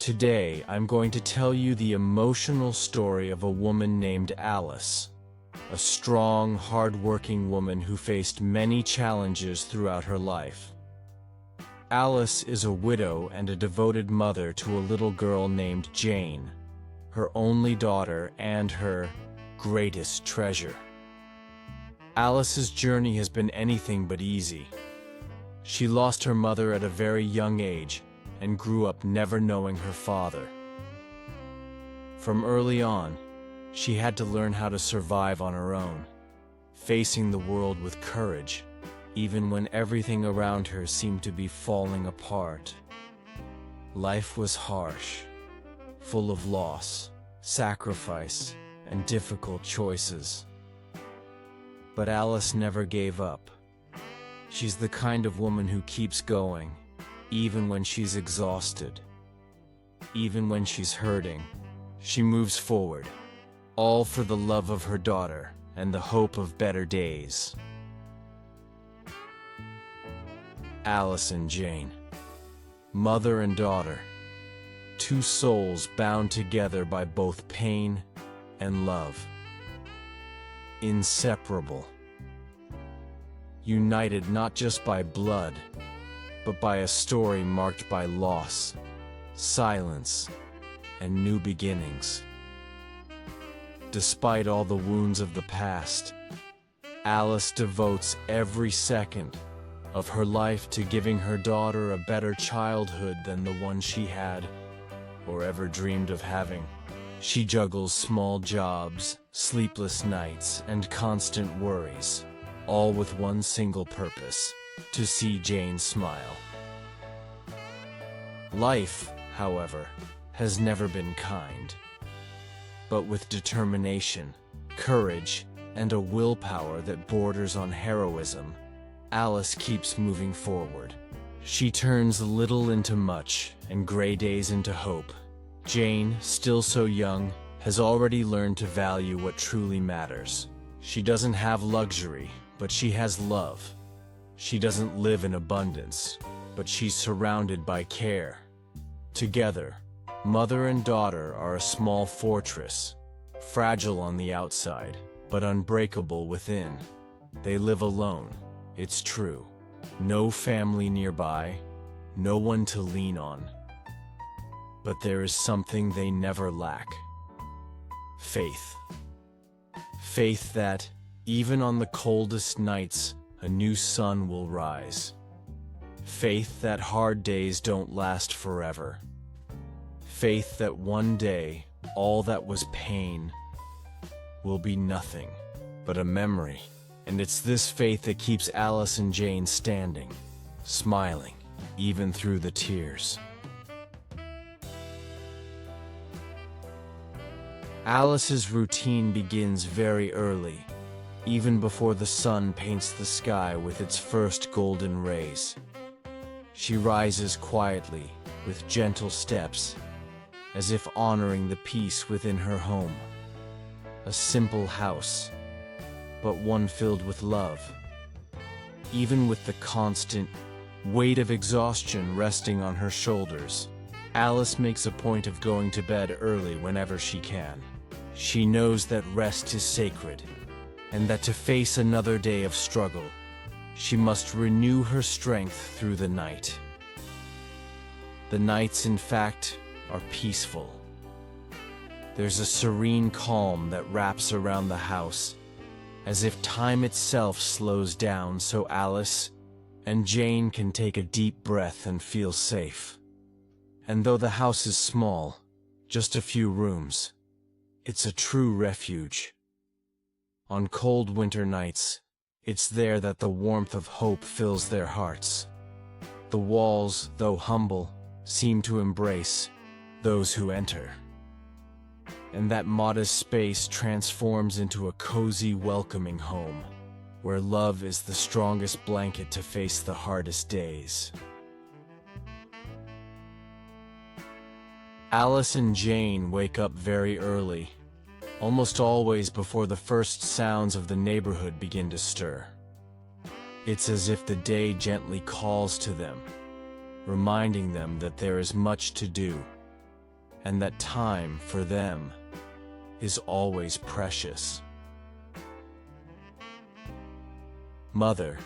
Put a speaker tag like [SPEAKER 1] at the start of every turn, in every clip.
[SPEAKER 1] Today, I'm going to tell you the emotional story of a woman named Alice, a strong, hard-working woman who faced many challenges throughout her life. Alice is a widow and a devoted mother to a little girl named Jane, her only daughter and her greatest treasure. Alice's journey has been anything but easy. She lost her mother at a very young age and grew up never knowing her father. From early on, she had to learn how to survive on her own, facing the world with courage, even when everything around her seemed to be falling apart. Life was harsh, full of loss, sacrifice, and difficult choices. But Alice never gave up. She's the kind of woman who keeps going, even when she's exhausted. Even when she's hurting, she moves forward, all for the love of her daughter and the hope of better days. Alice and Jane, mother and daughter, two souls bound together by both pain and love. Inseparable. United not just by blood, but by a story marked by loss, silence, and new beginnings. Despite all the wounds of the past, Alice devotes every second of her life to giving her daughter a better childhood than the one she had or ever dreamed of having. She juggles small jobs, sleepless nights, and constant worries, all with one single purpose: to see Jane smile. Life, however, has never been kind. But with determination, courage, and a willpower that borders on heroism, Alice keeps moving forward. She turns little into much and gray days into hope. Jane, still so young, has already learned to value what truly matters. She doesn't have luxury, but she has love. She doesn't live in abundance, but she's surrounded by care. Together, mother and daughter are a small fortress, fragile on the outside, but unbreakable within. They live alone, it's true. No family nearby, no one to lean on. But there is something they never lack: faith. Faith that, even on the coldest nights, a new sun will rise. Faith that hard days don't last forever. Faith that one day, all that was pain will be nothing but a memory. And it's this faith that keeps Alice and Jane standing, smiling, even through the tears. Alice's routine begins very early, even before the sun paints the sky with its first golden rays. She rises quietly, with gentle steps, as if honoring the peace within her home. A simple house, but one filled with love. Even with the constant weight of exhaustion resting on her shoulders, Alice makes a point of going to bed early whenever she can. She knows that rest is sacred, and that to face another day of struggle, she must renew her strength through the night. The nights, in fact, are peaceful. There's a serene calm that wraps around the house, as if time itself slows down so Alice and Jane can take a deep breath and feel safe. And though the house is small, just a few rooms, it's a true refuge. On cold winter nights, it's there that the warmth of hope fills their hearts. The walls, though humble, seem to embrace those who enter. And that modest space transforms into a cozy, welcoming home, where love is the strongest blanket to face the hardest days. Alice and Jane wake up very early, almost always before the first sounds of the neighborhood begin to stir. It's as if the day gently calls to them, reminding them that there is much to do, and that time, for them, is always precious. Mother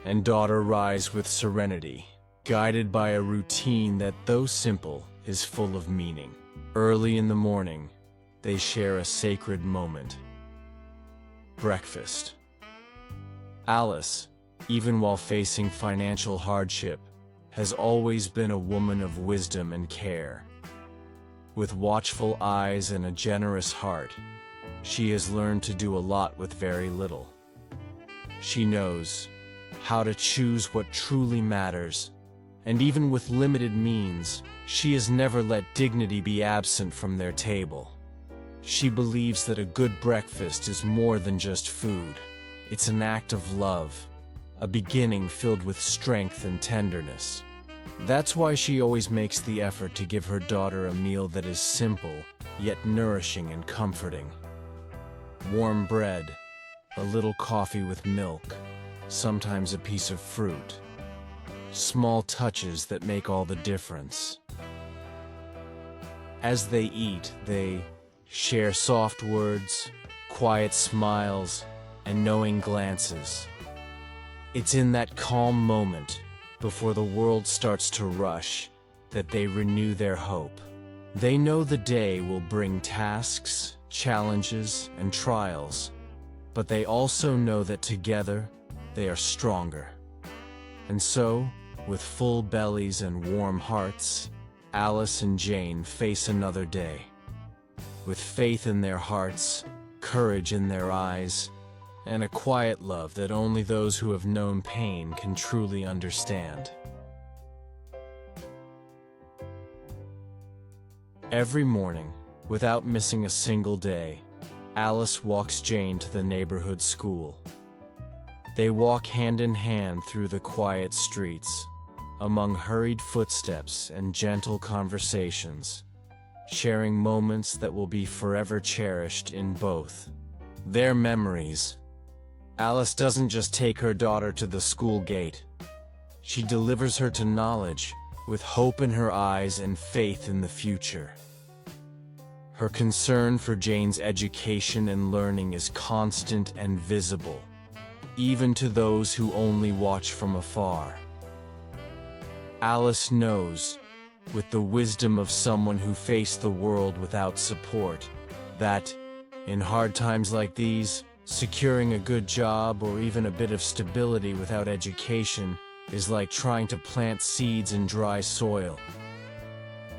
[SPEAKER 1] and daughter rise with serenity, guided by a routine that, though simple, is full of meaning. Early in the morning, they share a sacred moment: breakfast. Alice, even while facing financial hardship, has always been a woman of wisdom and care. With watchful eyes and a generous heart, she has learned to do a lot with very little. She knows how to choose what truly matters, and even with limited means, she has never let dignity be absent from their table. She believes that a good breakfast is more than just food. It's an act of love, a beginning filled with strength and tenderness. That's why she always makes the effort to give her daughter a meal that is simple, yet nourishing and comforting. Warm bread, a little coffee with milk, sometimes a piece of fruit. Small touches that make all the difference. As they eat, they share soft words, quiet smiles, and knowing glances. It's in that calm moment, before the world starts to rush, that they renew their hope. They know the day will bring tasks, challenges, and trials, but they also know that together, they are stronger. And so, with full bellies and warm hearts, Alice and Jane face another day. With faith in their hearts, courage in their eyes, and a quiet love that only those who have known pain can truly understand. Every morning, without missing a single day, Alice walks Jane to the neighborhood school. They walk hand in hand through the quiet streets, among hurried footsteps and gentle conversations, sharing moments that will be forever cherished in both their memories. Alice doesn't just take her daughter to the school gate. She delivers her to knowledge, with hope in her eyes and faith in the future. Her concern for Jane's education and learning is constant and visible, even to those who only watch from afar. Alice knows, with the wisdom of someone who faced the world without support, that, in hard times like these, securing a good job or even a bit of stability without education is like trying to plant seeds in dry soil.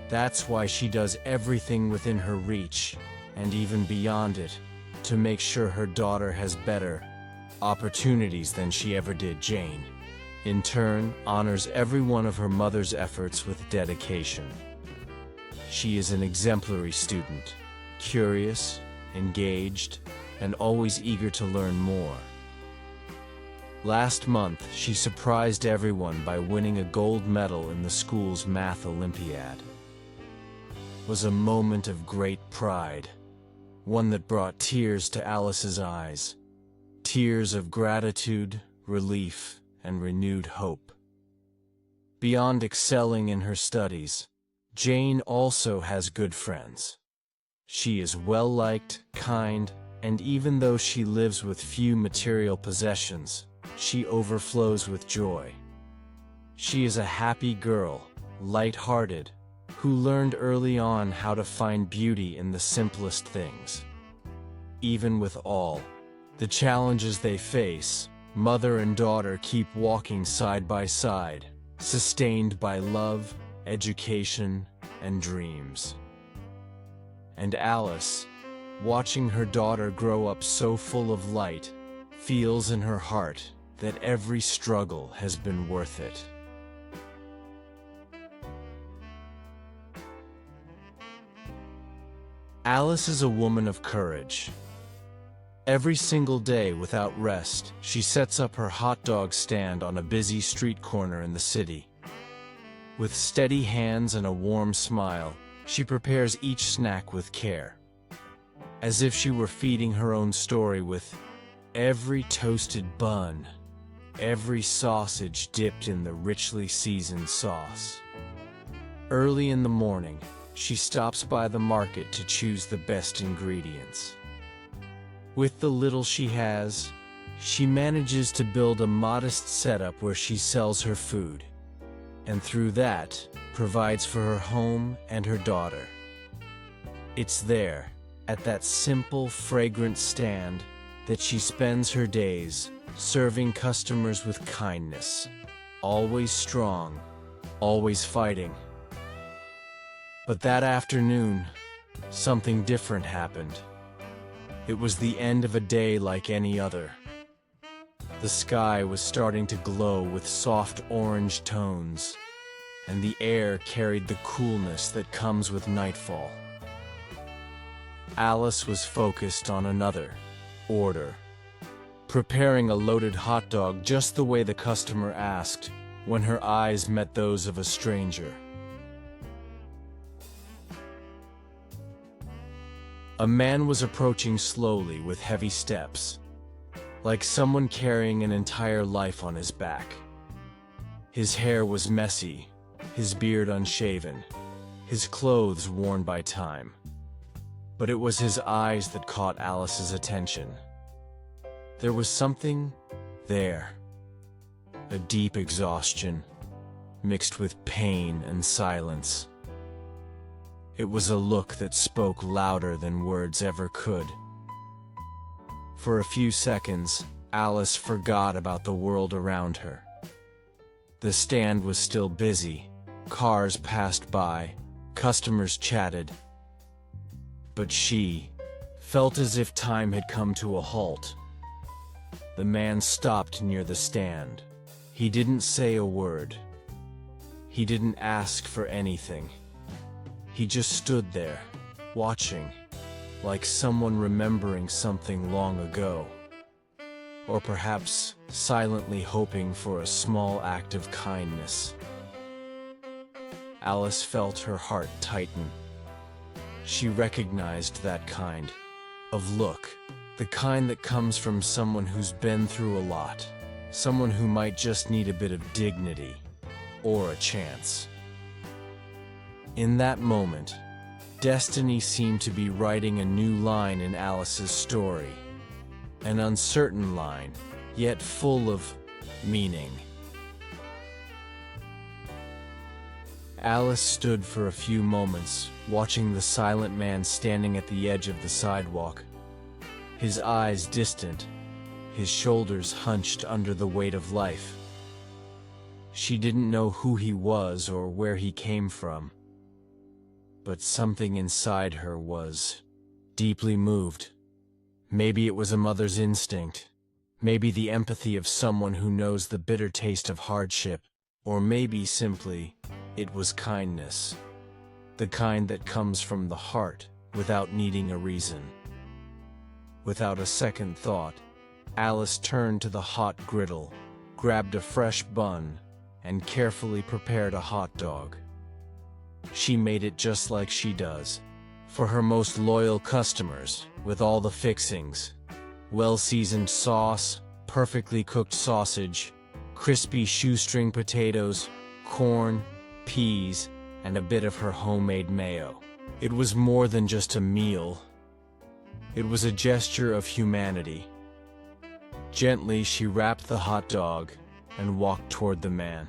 [SPEAKER 1] That's why she does everything within her reach, and even beyond it, to make sure her daughter has better opportunities than she ever did. Jane, in turn, honors every one of her mother's efforts with dedication. She is an exemplary student, curious, engaged, and always eager to learn more. Last month, she surprised everyone by winning a gold medal in the school's math Olympiad. It was a moment of great pride, one that brought tears to Alice's eyes, tears of gratitude, relief, and renewed hope. Beyond excelling in her studies, Jane also has good friends. She is well-liked, kind, and even though she lives with few material possessions, she overflows with joy. She is a happy girl, light-hearted, who learned early on how to find beauty in the simplest things. Even with all the challenges they face, mother and daughter keep walking side by side, sustained by love, education, and dreams. And Alice, watching her daughter grow up so full of light, feels in her heart that every struggle has been worth it. Alice is a woman of courage. Every single day, without rest, she sets up her hot dog stand on a busy street corner in the city. With steady hands and a warm smile, she prepares each snack with care, as if she were feeding her own story with every toasted bun, every sausage dipped in the richly seasoned sauce. Early in the morning, She stops by the market to choose the best ingredients. With the little she has, she manages to build a modest setup where she sells her food, and through that, provides for her home and her daughter. It's there, at that simple, fragrant stand, that she spends her days, serving customers with kindness, always strong, always fighting. But that afternoon, something different happened. It was the end of a day like any other. The sky was starting to glow with soft orange tones, and the air carried the coolness that comes with nightfall. Alice was focused on another order, preparing a loaded hot dog just the way the customer asked, when her eyes met those of a stranger. A man was approaching slowly with heavy steps, like someone carrying an entire life on his back. His hair was messy, his beard unshaven, his clothes worn by time. But it was his eyes that caught Alice's attention. There was something there, a deep exhaustion, mixed with pain and silence. It was a look that spoke louder than words ever could. For a few seconds, Alice forgot about the world around her. The stand was still busy, cars passed by, customers chatted. But she felt as if time had come to a halt. The man stopped near the stand. He didn't say a word. He didn't ask for anything. He just stood there, watching, like someone remembering something long ago. Or perhaps silently hoping for a small act of kindness. Alice felt her heart tighten. She recognized that kind of look, the kind that comes from someone who's been through a lot, someone who might just need a bit of dignity or a chance. In that moment, destiny seemed to be writing a new line in Alice's story, an uncertain line, yet full of meaning. Alice stood for a few moments, watching the silent man standing at the edge of the sidewalk, his eyes distant, his shoulders hunched under the weight of life. She didn't know who he was or where he came from, but something inside her was deeply moved. Maybe it was a mother's instinct, maybe the empathy of someone who knows the bitter taste of hardship, or maybe simply it was kindness, the kind that comes from the heart without needing a reason. Without a second thought, Alice turned to the hot griddle, grabbed a fresh bun, and carefully prepared a hot dog. She made it just like she does, for her most loyal customers, with all the fixings: well-seasoned sauce, perfectly cooked sausage, crispy shoestring potatoes, corn, peas, and a bit of her homemade mayo. It was more than just a meal. It was a gesture of humanity. Gently, she wrapped the hot dog and walked toward the man.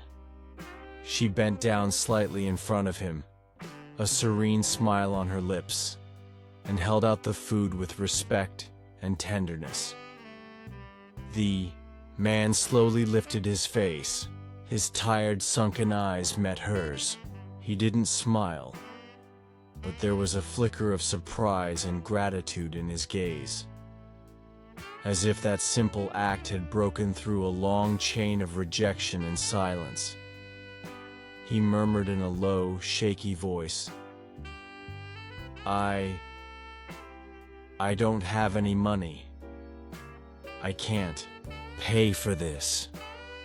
[SPEAKER 1] She bent down slightly in front of him, a serene smile on her lips, and held out the food with respect and tenderness. The man slowly lifted his face. His tired, sunken eyes met hers. He didn't smile, but there was a flicker of surprise and gratitude in his gaze, as if that simple act had broken through a long chain of rejection and silence. He murmured in a low, shaky voice, I don't have any money. I can't pay for this."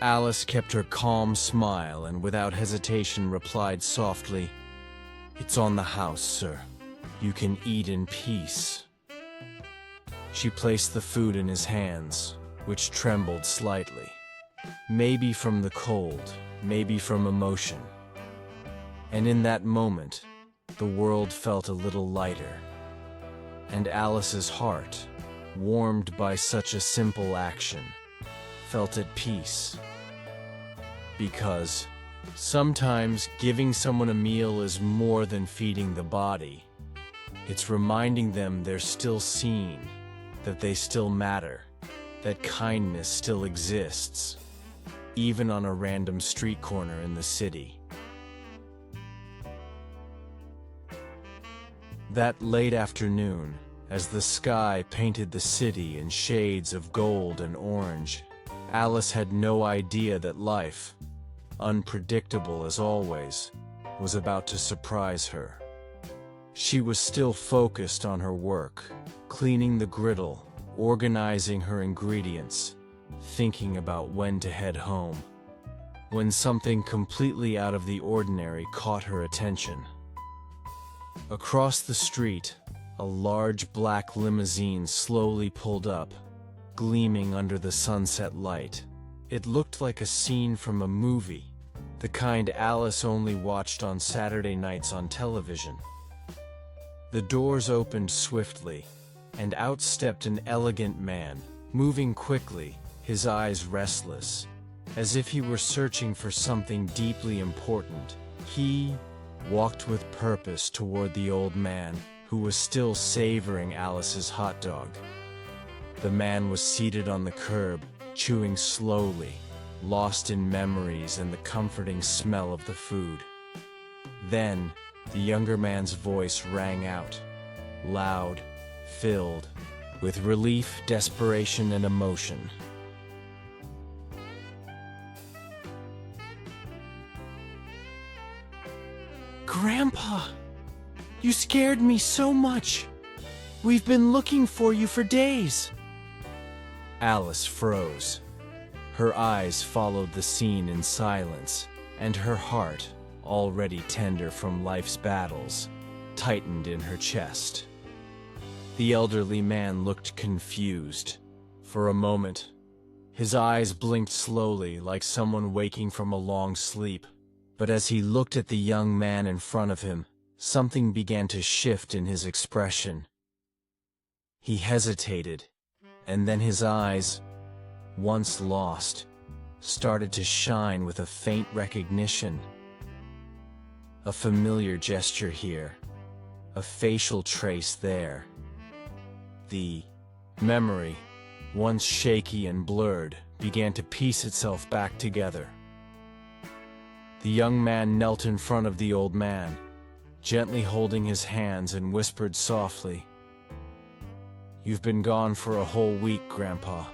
[SPEAKER 1] Alice kept her calm smile and without hesitation replied softly, "It's on the house, sir. You can eat in peace." She placed the food in his hands, which trembled slightly. Maybe from the cold, maybe from emotion. And in that moment, the world felt a little lighter. And Alice's heart, warmed by such a simple action, felt at peace. Because sometimes giving someone a meal is more than feeding the body. It's reminding them they're still seen, that they still matter, that kindness still exists, even on a random street corner in the city. That late afternoon, as the sky painted the city in shades of gold and orange, Alice had no idea that life, unpredictable as always, was about to surprise her. She was still focused on her work, cleaning the griddle, organizing her ingredients, thinking about when to head home, when something completely out of the ordinary caught her attention. Across the street, a large black limousine slowly pulled up, gleaming under the sunset light. It looked like a scene from a movie, the kind Alice only watched on Saturday nights on television. The doors opened swiftly, and out stepped an elegant man, moving quickly, his eyes restless, as if he were searching for something deeply important. He walked with purpose toward the old man, who was still savoring Alice's hot dog. The man was seated on the curb, chewing slowly, lost in memories and the comforting smell of the food. Then, the younger man's voice rang out, loud, filled with relief, desperation, and emotion. "Grandpa, you scared me so much. We've been looking for you for days." Alice froze. Her eyes followed the scene in silence, and her heart, already tender from life's battles, tightened in her chest. The elderly man looked confused. For a moment, his eyes blinked slowly like someone waking from a long sleep. But as he looked at the young man in front of him, something began to shift in his expression. He hesitated, and then his eyes, once lost, started to shine with a faint recognition. A familiar gesture here, a facial trace there. The memory, once shaky and blurred, began to piece itself back together. The young man knelt in front of the old man, gently holding his hands, and whispered softly, "You've been gone for a whole week, Grandpa.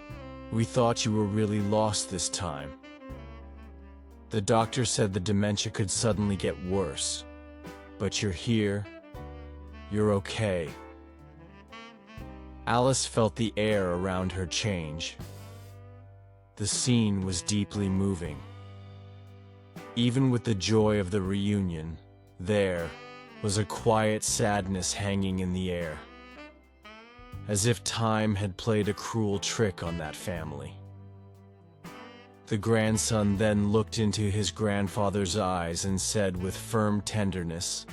[SPEAKER 1] We thought you were really lost this time. The doctor said the dementia could suddenly get worse. But you're here. You're okay." Alice felt the air around her change. The scene was deeply moving. Even with the joy of the reunion, there was a quiet sadness hanging in the air, as if time had played a cruel trick on that family. The grandson then looked into his grandfather's eyes and said with firm tenderness,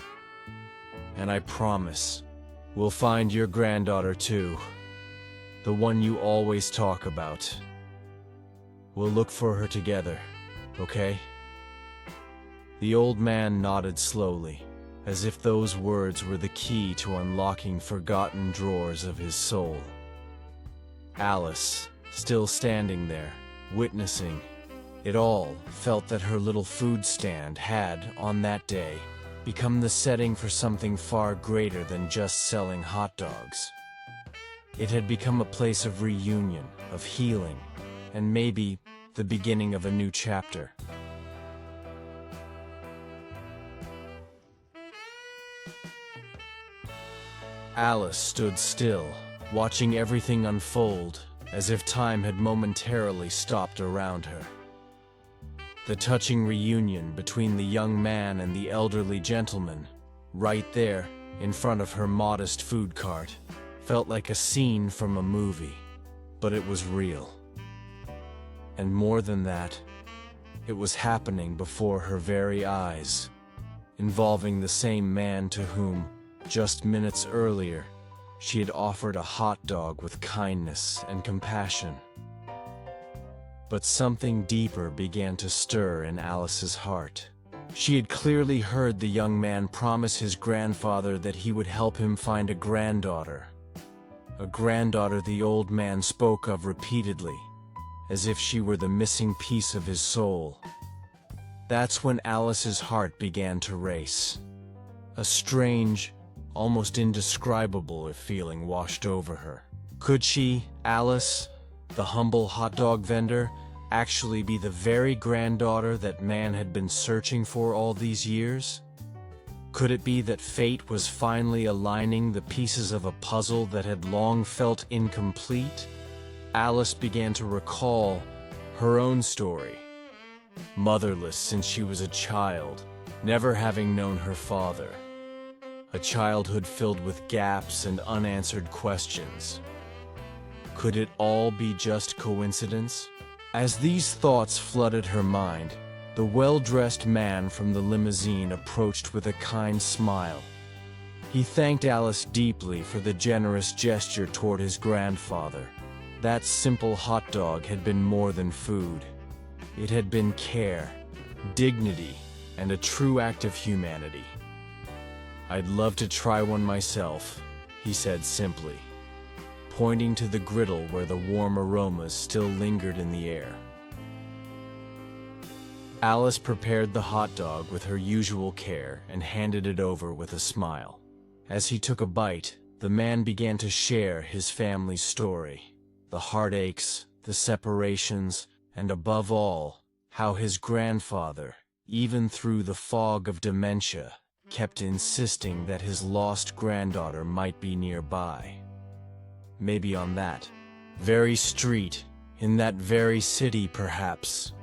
[SPEAKER 1] "And I promise, we'll find your granddaughter too, the one you always talk about. We'll look for her together, okay?" The old man nodded slowly, as if those words were the key to unlocking forgotten drawers of his soul. Alice, still standing there, witnessing it all, felt that her little food stand had, on that day, become the setting for something far greater than just selling hot dogs. It had become a place of reunion, of healing, and maybe the beginning of a new chapter. Alice stood still, watching everything unfold, as if time had momentarily stopped around her. The touching reunion between the young man and the elderly gentleman, right there, in front of her modest food cart, felt like a scene from a movie, but it was real. And more than that, it was happening before her very eyes, involving the same man to whom, just minutes earlier, she had offered a hot dog with kindness and compassion. But something deeper began to stir in Alice's heart. She had clearly heard the young man promise his grandfather that he would help him find a granddaughter the old man spoke of repeatedly, as if she were the missing piece of his soul. That's when Alice's heart began to race. A strange, almost indescribable feeling washed over her. Could she, Alice, the humble hot dog vendor, actually be the very granddaughter that man had been searching for all these years? Could it be that fate was finally aligning the pieces of a puzzle that had long felt incomplete? Alice began to recall her own story. Motherless since she was a child, never having known her father. A childhood filled with gaps and unanswered questions. Could it all be just coincidence? As these thoughts flooded her mind, the well-dressed man from the limousine approached with a kind smile. He thanked Alice deeply for the generous gesture toward his grandfather. That simple hot dog had been more than food. It had been care, dignity, and a true act of humanity. "I'd love to try one myself," he said simply, pointing to the griddle where the warm aromas still lingered in the air. Alice prepared the hot dog with her usual care and handed it over with a smile. As he took a bite, the man began to share his family's story, the heartaches, the separations, and above all, how his grandfather, even through the fog of dementia, kept insisting that his lost granddaughter might be nearby. Maybe on that very street, in that very city perhaps.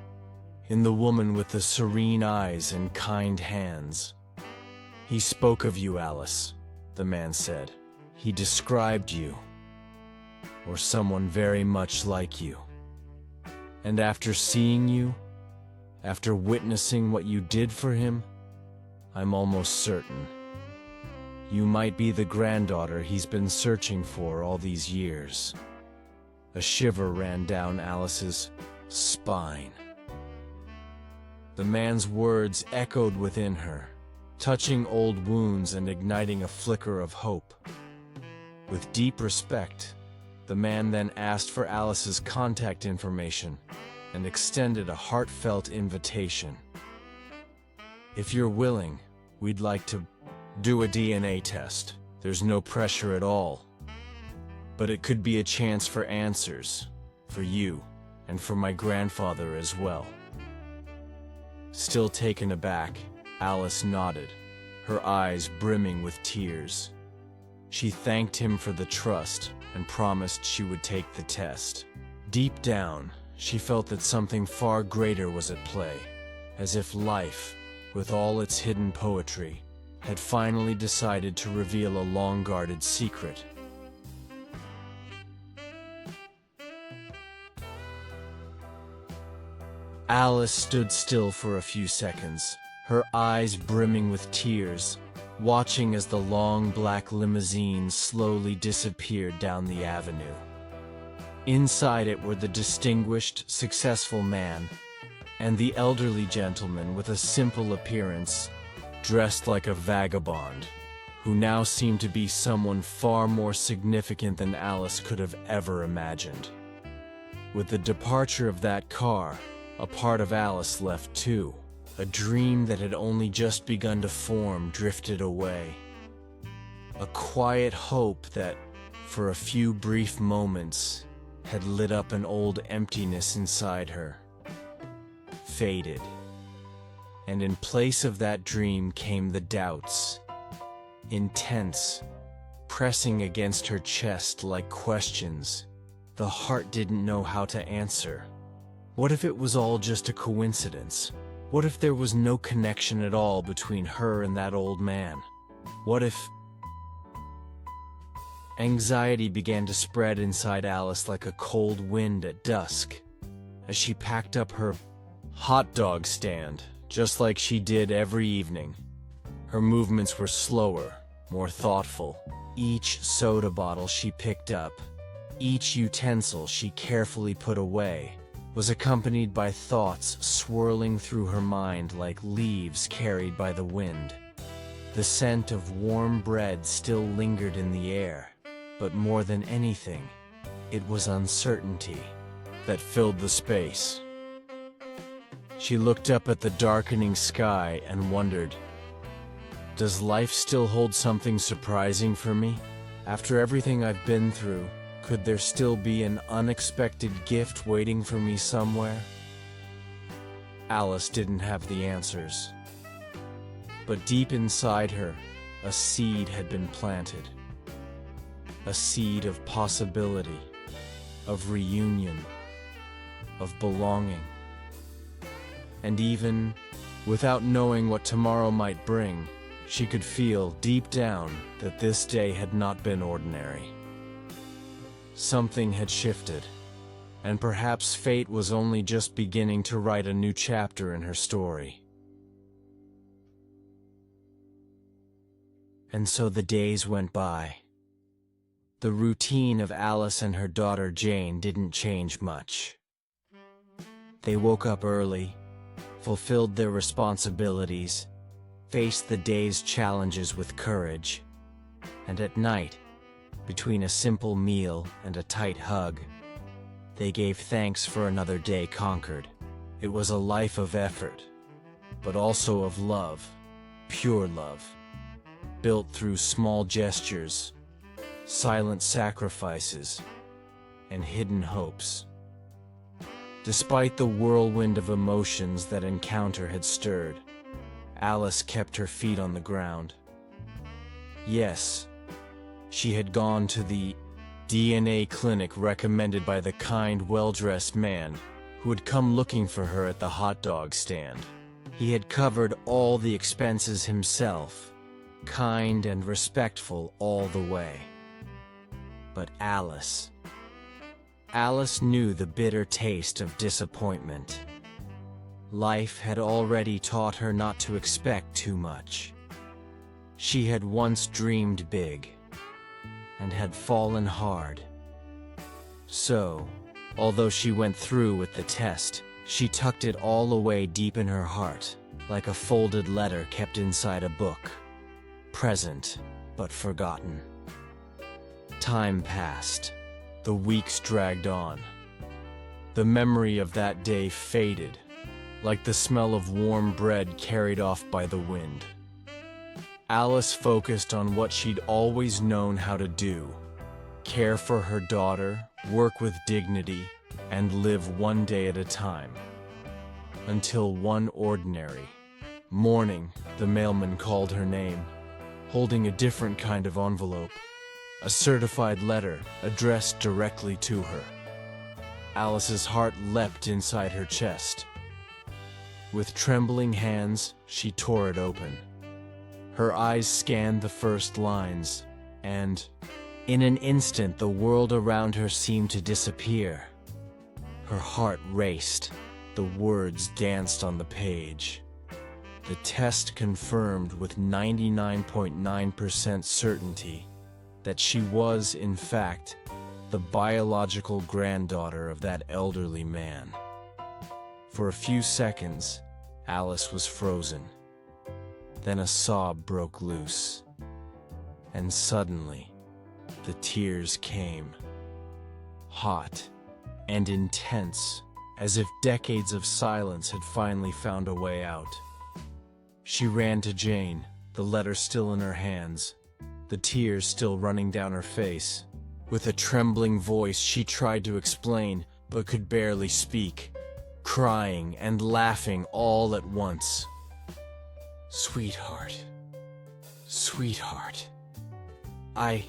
[SPEAKER 1] In the woman with the serene eyes and kind hands. "He spoke of you, Alice," the man said. "He described you, or someone very much like you. And after seeing you, after witnessing what you did for him, I'm almost certain you might be the granddaughter he's been searching for all these years." A shiver ran down Alice's spine. The man's words echoed within her, touching old wounds and igniting a flicker of hope. With deep respect, the man then asked for Alice's contact information and extended a heartfelt invitation. "If you're willing, we'd like to do a DNA test. There's no pressure at all. But it could be a chance for answers, for you, and for my grandfather as well." Still taken aback, Alice nodded, her eyes brimming with tears. She thanked him for the trust and promised she would take the test. Deep down, she felt that something far greater was at play, as if life, with all its hidden poetry, had finally decided to reveal a long-guarded secret. Alice stood still for a few seconds, her eyes brimming with tears, watching as the long black limousine slowly disappeared down the avenue. Inside it were the distinguished, successful man and the elderly gentleman with a simple appearance, dressed like a vagabond, who now seemed to be someone far more significant than Alice could have ever imagined. With the departure of that car, a part of Alice left too. A dream that had only just begun to form drifted away. A quiet hope that, for a few brief moments, had lit up an old emptiness inside her, faded. And in place of that dream came the doubts, intense, pressing against her chest like questions the heart didn't know how to answer. What if it was all just a coincidence? What if there was no connection at all between her and that old man? What if... Anxiety began to spread inside Alice like a cold wind at dusk, as she packed up her hot dog stand, just like she did every evening. Her movements were slower, more thoughtful. Each soda bottle she picked up, each utensil she carefully put away, was accompanied by thoughts swirling through her mind like leaves carried by the wind. The scent of warm bread still lingered in the air, but more than anything, it was uncertainty that filled the space. She looked up at the darkening sky and wondered, does life still hold something surprising for me? After everything I've been through, could there still be an unexpected gift waiting for me somewhere? Alice didn't have the answers. But deep inside her, a seed had been planted. A seed of possibility, of reunion, of belonging. And even without knowing what tomorrow might bring, she could feel deep down that this day had not been ordinary. Something had shifted, and perhaps fate was only just beginning to write a new chapter in her story. And so the days went by. The routine of Alice and her daughter Jane didn't change much. They woke up early, fulfilled their responsibilities, faced the day's challenges with courage, and at night, between a simple meal and a tight hug, they gave thanks for another day conquered. It was a life of effort, but also of love, pure love, built through small gestures, silent sacrifices, and hidden hopes. Despite the whirlwind of emotions that encounter had stirred, Alice kept her feet on the ground. Yes, she had gone to the DNA clinic recommended by the kind, well-dressed man who had come looking for her at the hot dog stand. He had covered all the expenses himself, kind and respectful all the way. But Alice knew the bitter taste of disappointment. Life had already taught her not to expect too much. She had once dreamed big, and had fallen hard. So, although she went through with the test, she tucked it all away deep in her heart, like a folded letter kept inside a book, present but forgotten. Time passed. The weeks dragged on. The memory of that day faded, like the smell of warm bread carried off by the wind. Alice focused on what she'd always known how to do: care for her daughter, work with dignity, and live one day at a time. Until one ordinary morning, the mailman called her name, holding a different kind of envelope, a certified letter addressed directly to her. Alice's heart leapt inside her chest. With trembling hands, she tore it open. Her eyes scanned the first lines, and, in an instant, the world around her seemed to disappear. Her heart raced. The words danced on the page. The test confirmed with 99.9% certainty that she was, in fact, the biological granddaughter of that elderly man. For a few seconds, Alice was frozen. Then a sob broke loose. And suddenly, the tears came. Hot and intense, as if decades of silence had finally found a way out. She ran to Jane, the letter still in her hands, the tears still running down her face. With a trembling voice, she tried to explain, but could barely speak, crying and laughing all at once. Sweetheart, I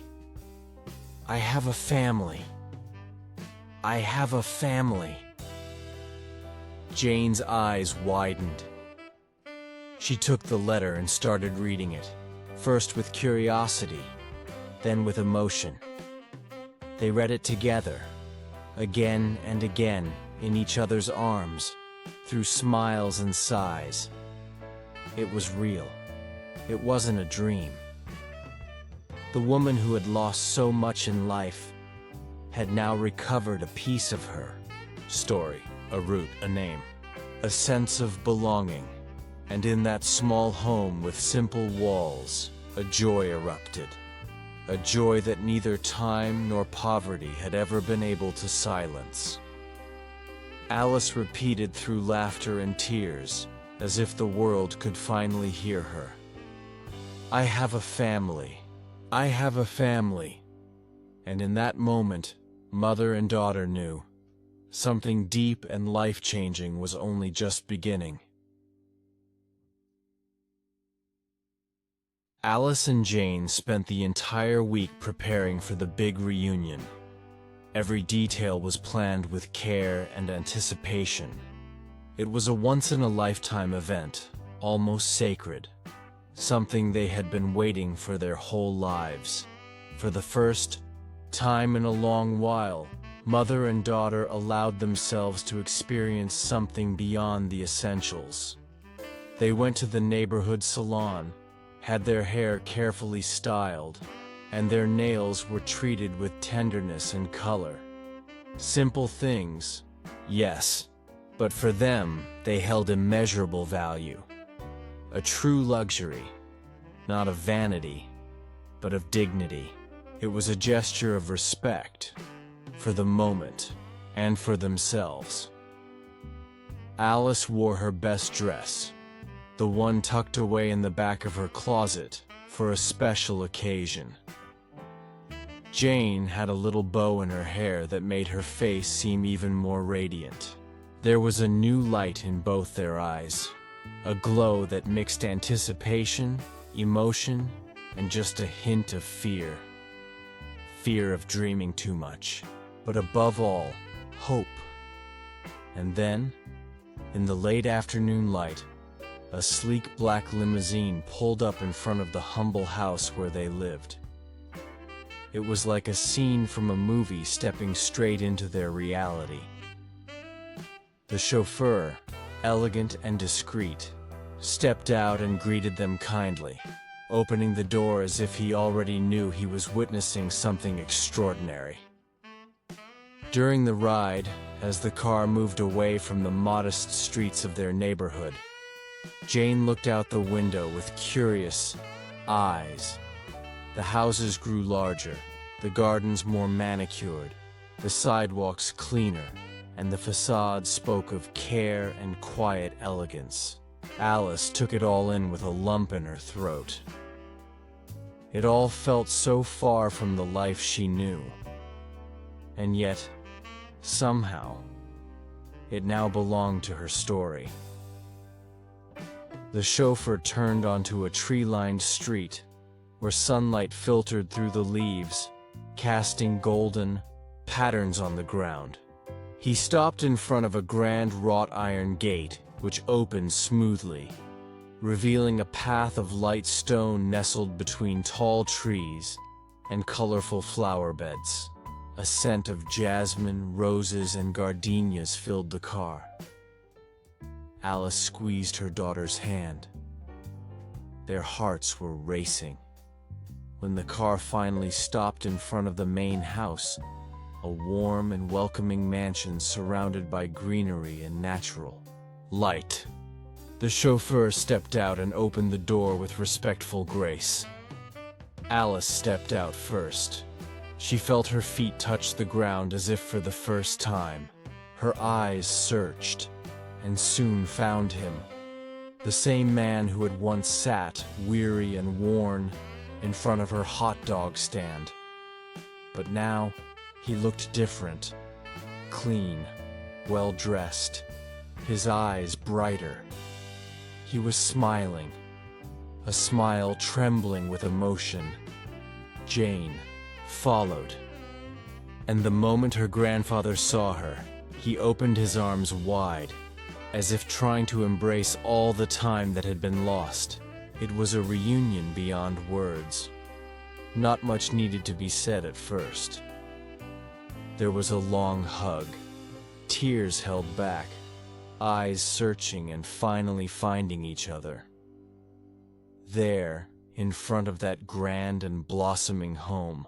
[SPEAKER 1] have a family. I have a family. Jane's eyes widened. She took the letter and started reading it, first with curiosity, then with emotion. They read it together, again and again, in each other's arms, through smiles and sighs. It was real. It wasn't a dream. The woman who had lost so much in life had now recovered a piece of her story, a root, a name, a sense of belonging. And in that small home with simple walls, a joy erupted. A joy that neither time nor poverty had ever been able to silence. Alice repeated through laughter and tears, as if the world could finally hear her. "I have a family. I have a family." And in that moment, mother and daughter knew something deep and life-changing was only just beginning. Alice and Jane spent the entire week preparing for the big reunion. Every detail was planned with care and anticipation. It was a once-in-a-lifetime event, almost sacred, something they had been waiting for their whole lives. For the first time in a long while, mother and daughter allowed themselves to experience something beyond the essentials. They went to the neighborhood salon, had their hair carefully styled, and their nails were treated with tenderness and color. Simple things, yes, but for them, they held immeasurable value. A true luxury, not of vanity, but of dignity. It was a gesture of respect, for the moment, and for themselves. Alice wore her best dress, the one tucked away in the back of her closet for a special occasion. Jane had a little bow in her hair that made her face seem even more radiant. There was a new light in both their eyes, a glow that mixed anticipation, emotion, and just a hint of fear. Fear of dreaming too much, but above all, hope. And then, in the late afternoon light, a sleek black limousine pulled up in front of the humble house where they lived. It was like a scene from a movie stepping straight into their reality. The chauffeur, elegant and discreet, stepped out and greeted them kindly, opening the door as if he already knew he was witnessing something extraordinary. During the ride, as the car moved away from the modest streets of their neighborhood, Jane looked out the window with curious eyes. The houses grew larger, the gardens more manicured, the sidewalks cleaner, and the facade spoke of care and quiet elegance. Alice took it all in with a lump in her throat. It all felt so far from the life she knew. And yet, somehow, it now belonged to her story. The chauffeur turned onto a tree-lined street, where sunlight filtered through the leaves, casting golden patterns on the ground. He stopped in front of a grand wrought iron gate, which opened smoothly, revealing a path of light stone nestled between tall trees and colorful flower beds. A scent of jasmine, roses, and gardenias filled the car. Alice squeezed her daughter's hand. Their hearts were racing. When the car finally stopped in front of the main house, a warm and welcoming mansion surrounded by greenery and natural light. The chauffeur stepped out and opened the door with respectful grace. Alice stepped out first. She felt her feet touch the ground as if for the first time. Her eyes searched, and soon found him. The same man who had once sat, weary and worn, in front of her hot dog stand. But now, he looked different. Clean, well-dressed, his eyes brighter. He was smiling, a smile trembling with emotion. Jane followed. And the moment her grandfather saw her, he opened his arms wide, as if trying to embrace all the time that had been lost. It was a reunion beyond words. Not much needed to be said at first. There was a long hug, tears held back, eyes searching and finally finding each other. There, in front of that grand and blossoming home,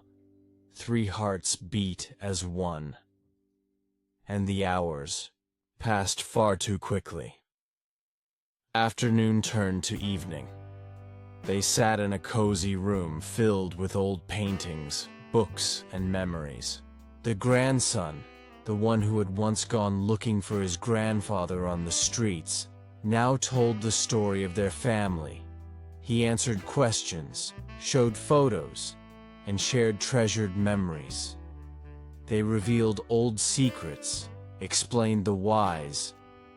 [SPEAKER 1] 3 hearts beat as one. And the hours passed far too quickly. Afternoon turned to evening. They sat in a cozy room filled with old paintings, books, and memories. The grandson, the one who had once gone looking for his grandfather on the streets, now told the story of their family. He answered questions, showed photos, and shared treasured memories. They revealed old secrets, explained the whys,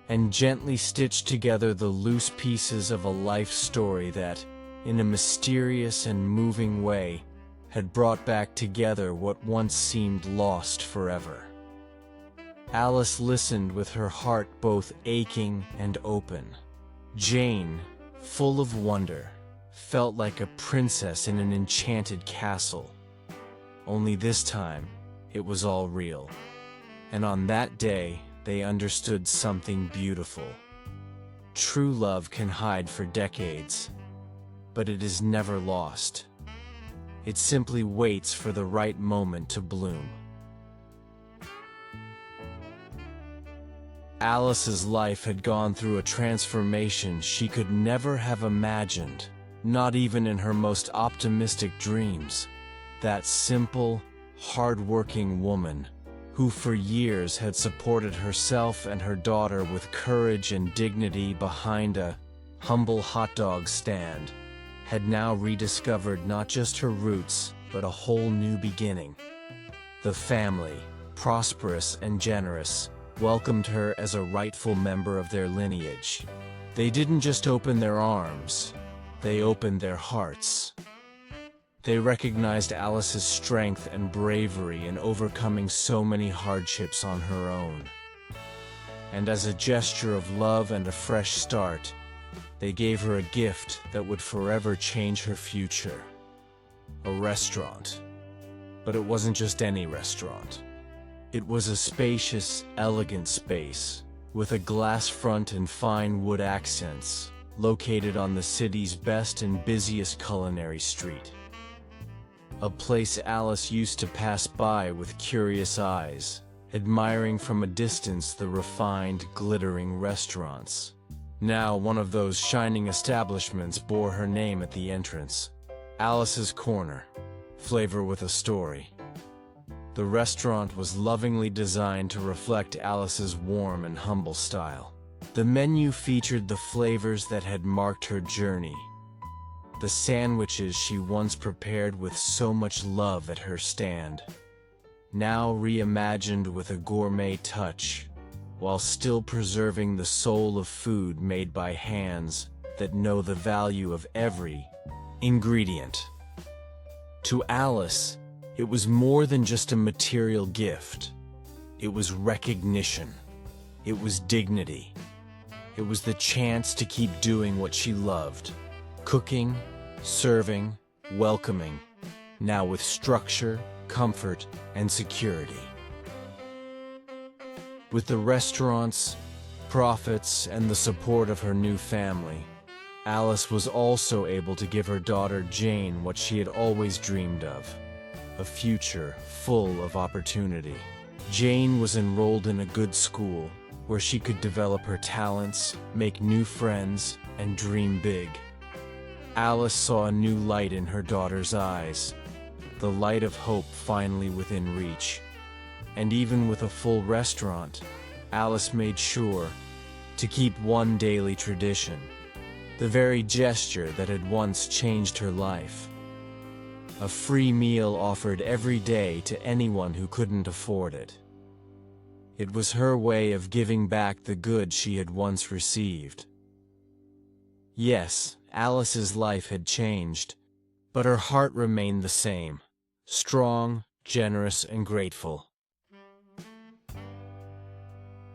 [SPEAKER 1] and gently stitched together the loose pieces of a life story that, in a mysterious and moving way, had brought back together what once seemed lost forever. Alice listened with her heart both aching and open. Jane, full of wonder, felt like a princess in an enchanted castle. Only this time, it was all real. And on that day, they understood something beautiful. True love can hide for decades, but it is never lost. It simply waits for the right moment to bloom. Alice's life had gone through a transformation she could never have imagined, not even in her most optimistic dreams. That simple, hard-working woman, who for years had supported herself and her daughter with courage and dignity behind a humble hot dog stand, had now rediscovered not just her roots, but a whole new beginning. The family, prosperous and generous, welcomed her as a rightful member of their lineage. They didn't just open their arms, they opened their hearts. They recognized Alice's strength and bravery in overcoming so many hardships on her own. And as a gesture of love and a fresh start, they gave her a gift that would forever change her future. A restaurant. But it wasn't just any restaurant. It was a spacious, elegant space, with a glass front and fine wood accents, located on the city's best and busiest culinary street. A place Alice used to pass by with curious eyes, admiring from a distance the refined, glittering restaurants. Now one of those shining establishments bore her name at the entrance. Alice's Corner, flavor with a story. The restaurant was lovingly designed to reflect Alice's warm and humble style. The menu featured the flavors that had marked her journey. The sandwiches she once prepared with so much love at her stand, now reimagined with a gourmet touch, while still preserving the soul of food made by hands that know the value of every ingredient. To Alice, it was more than just a material gift. It was recognition. It was dignity. It was the chance to keep doing what she loved. Cooking, serving, welcoming, now with structure, comfort, and security. With the restaurant's profits and the support of her new family, Alice was also able to give her daughter Jane what she had always dreamed of, a future full of opportunity. Jane was enrolled in a good school where she could develop her talents, make new friends, and dream big. Alice saw a new light in her daughter's eyes, the light of hope finally within reach. And even with a full restaurant, Alice made sure to keep one daily tradition, the very gesture that had once changed her life. A free meal offered every day to anyone who couldn't afford it. It was her way of giving back the good she had once received. Yes, Alice's life had changed, but her heart remained the same, strong, generous, and grateful.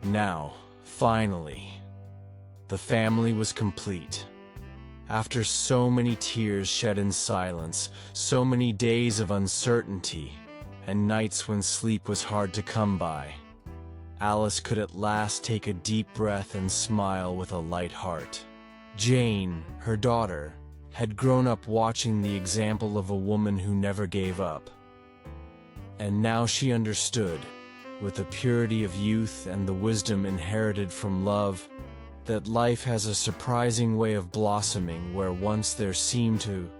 [SPEAKER 1] Now, finally, the family was complete. After so many tears shed in silence, so many days of uncertainty, and nights when sleep was hard to come by, Alice could at last take a deep breath and smile with a light heart. Jane, her daughter, had grown up watching the example of a woman who never gave up. And now she understood, with the purity of youth and the wisdom inherited from love, that life has a surprising way of blossoming where once there seemed to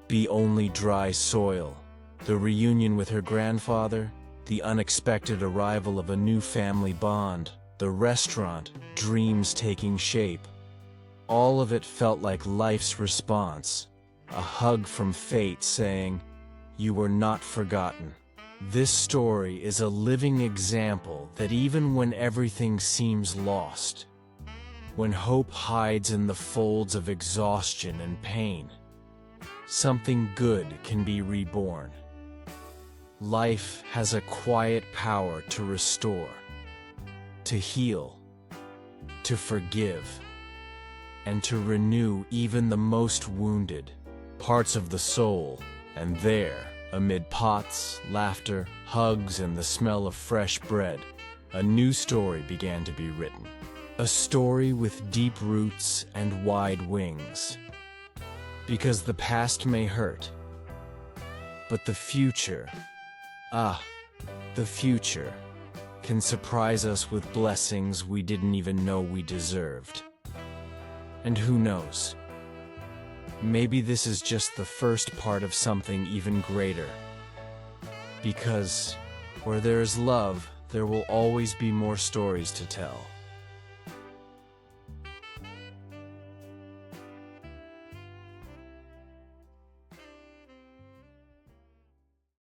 [SPEAKER 1] be only dry soil. The reunion with her grandfather, the unexpected arrival of a new family bond, the restaurant, dreams taking shape. All of it felt like life's response, a hug from fate saying, "You were not forgotten." This story is a living example that even when everything seems lost, when hope hides in the folds of exhaustion and pain, something good can be reborn. Life has a quiet power to restore, to heal, to forgive, and to renew even the most wounded parts of the soul. And there, amid pots, laughter, hugs, and the smell of fresh bread, a new story began to be written. A story with deep roots and wide wings. Because the past may hurt, but the future, the future, can surprise us with blessings we didn't even know we deserved. And who knows? Maybe this is just the first part of something even greater. Because where there is love, there will always be more stories to tell.